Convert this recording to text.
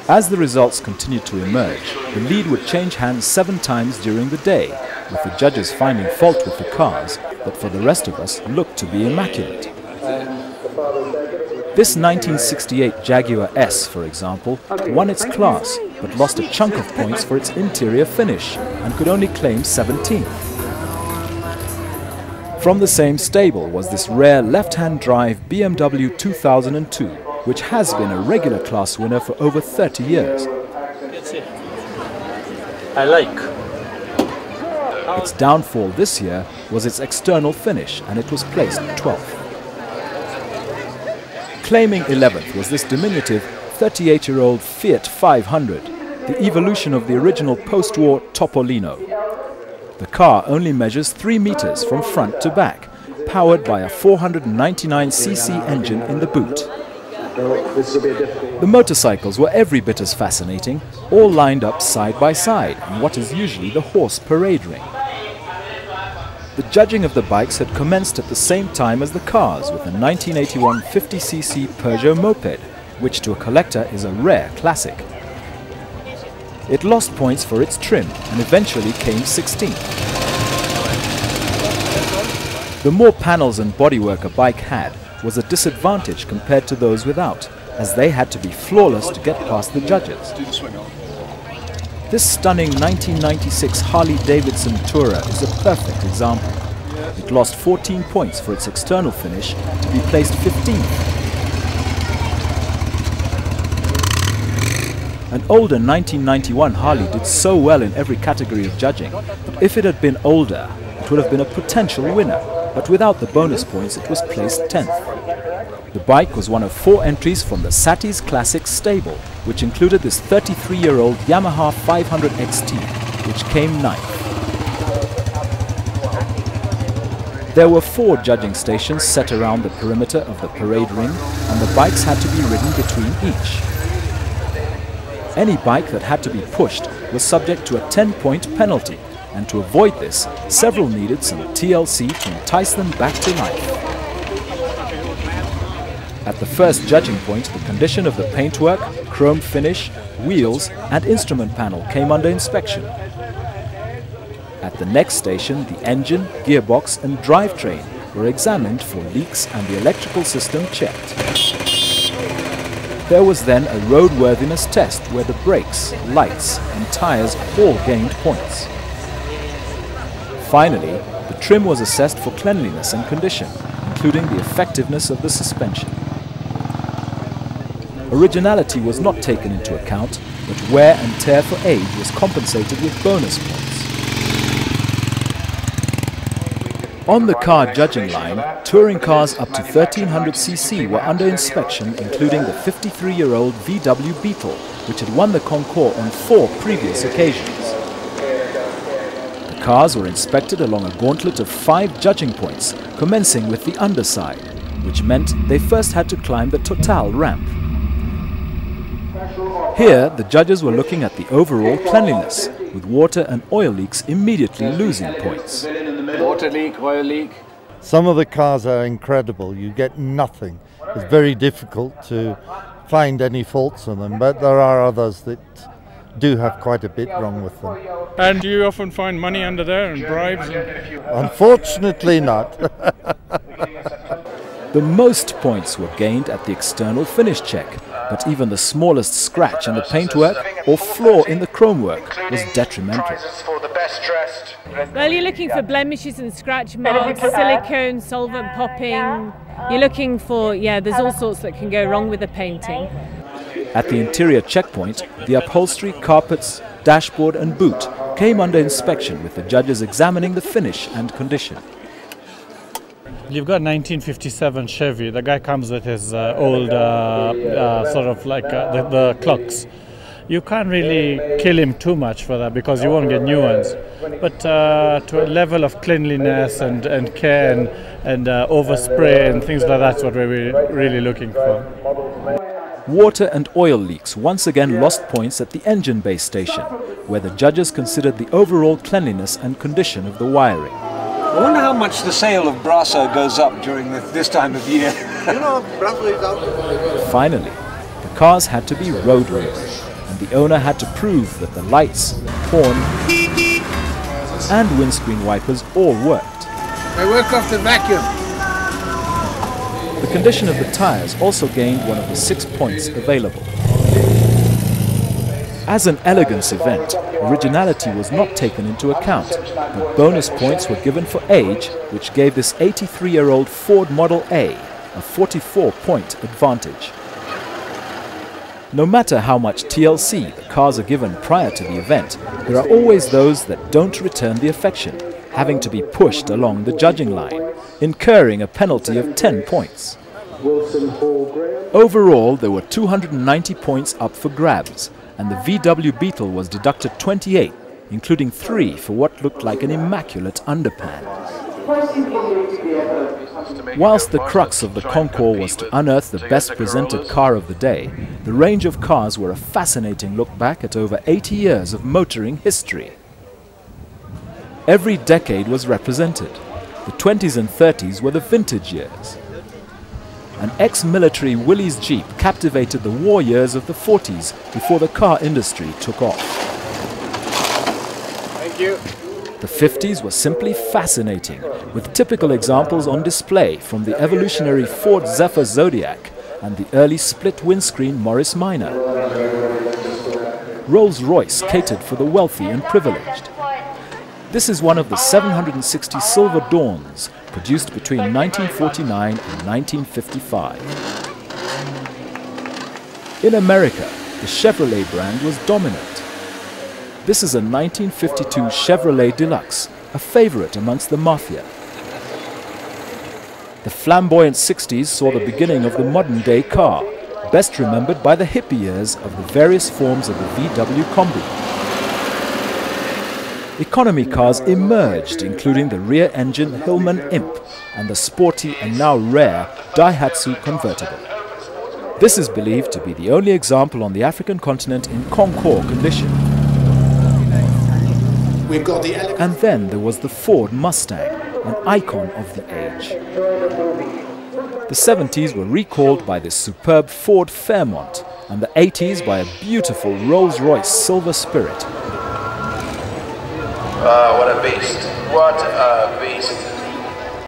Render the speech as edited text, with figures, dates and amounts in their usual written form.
As the results continued to emerge, the lead would change hands 7 times during the day, with the judges finding fault with the cars that for the rest of us looked to be immaculate. This 1968 Jaguar S, for example, won its class but lost a chunk of points for its interior finish and could only claim 17th. From the same stable was this rare left-hand drive BMW 2002, which has been a regular class winner for over 30 years. I like. Its downfall this year was its external finish, and it was placed 12th. Claiming 11th was this diminutive 38-year-old Fiat 500, the evolution of the original post-war Topolino. The car only measures 3 meters from front to back, powered by a 499cc engine in the boot. The motorcycles were every bit as fascinating, all lined up side by side in what is usually the horse parade ring. The judging of the bikes had commenced at the same time as the cars with a 1981 50cc Peugeot moped, which to a collector is a rare classic. It lost points for its trim and eventually came 16th. The more panels and bodywork a bike had was a disadvantage compared to those without, as they had to be flawless to get past the judges. This stunning 1996 Harley-Davidson Tourer is a perfect example. It lost 14 points for its external finish to be placed 15th. An older 1991 Harley did so well in every category of judging that if it had been older, it would have been a potential winner, but without the bonus points it was placed 10th. The bike was one of 4 entries from the Satis Classics stable, which included this 33-year-old Yamaha 500 XT, which came 9th. There were 4 judging stations set around the perimeter of the parade ring, and the bikes had to be ridden between each. Any bike that had to be pushed was subject to a 10-point penalty, and to avoid this, several needed some TLC to entice them back to life. At the first judging point, the condition of the paintwork, chrome finish, wheels and instrument panel came under inspection. At the next station, the engine, gearbox and drivetrain were examined for leaks and the electrical system checked. There was then a roadworthiness test where the brakes, lights and tyres all gained points. Finally, the trim was assessed for cleanliness and condition, including the effectiveness of the suspension. Originality was not taken into account, but wear and tear for age was compensated with bonus points. On the car judging line, touring cars up to 1300cc were under inspection, including the 53-year-old VW Beetle, which had won the Concours on 4 previous occasions. The cars were inspected along a gauntlet of 5 judging points, commencing with the underside, which meant they first had to climb the Total ramp. Here, the judges were looking at the overall cleanliness, with water and oil leaks immediately losing points. Water leak, oil leak. Some of the cars are incredible. You get nothing. It's very difficult to find any faults on them, but there are others that do have quite a bit wrong with them. And do you often find money under there and bribes? Unfortunately not. The most points were gained at the external finish check, but even the smallest scratch in the paintwork or flaw in the chromework was detrimental. Well, you're looking for blemishes and scratch marks, silicone, solvent popping. You're looking for, there's all sorts that can go wrong with the painting. At the interior checkpoint, the upholstery, carpets, dashboard and boot came under inspection, with the judges examining the finish and condition. You've got 1957 Chevy. The guy comes with his old sort of like the clocks. You can't really kill him too much for that because you won't get new ones. But to a level of cleanliness and care and overspray and things like that's what we're really looking for. Water and oil leaks once again lost points at the engine bay station, where the judges considered the overall cleanliness and condition of the wiring. I wonder how much the sale of Brasso goes up during this time of year. Finally, the cars had to be road ready. and the owner had to prove that the lights, horn and windscreen wipers all worked. I worked off the vacuum. The condition of the tyres also gained one of the 6 points available. As an elegance event, originality was not taken into account, but bonus points were given for age, which gave this 83-year-old Ford Model A a 44-point advantage. No matter how much TLC the cars are given prior to the event, there are always those that don't return the affection, having to be pushed along the judging line, incurring a penalty of 10 points. Overall, there were 290 points up for grabs, and the VW Beetle was deducted 28, including 3 for what looked like an immaculate underpan. Whilst the crux of the Concours was to unearth the best presented car of the day, the range of cars were a fascinating look back at over 80 years of motoring history. Every decade was represented. The 20s and 30s were the vintage years. An ex-military Willys Jeep captivated the war years of the 40s before the car industry took off. Thank you. The 50s were simply fascinating, with typical examples on display from the evolutionary Ford Zephyr Zodiac and the early split windscreen Morris Minor. Rolls-Royce catered for the wealthy and privileged. This is one of the 760 Silver Dawns produced between 1949 and 1955. In America, the Chevrolet brand was dominant. This is a 1952 Chevrolet Deluxe, a favorite amongst the mafia. The flamboyant 60s saw the beginning of the modern-day car, best remembered by the hippie years of the various forms of the VW Combi. Economy cars emerged, including the rear-engine Hillman Imp and the sporty and now rare Daihatsu convertible. This is believed to be the only example on the African continent in Concours condition. We've got the And then there was the Ford Mustang, an icon of the age. The 70s were recalled by this superb Ford Fairmont, and the 80s by a beautiful Rolls-Royce Silver Spirit. What a beast. What a beast.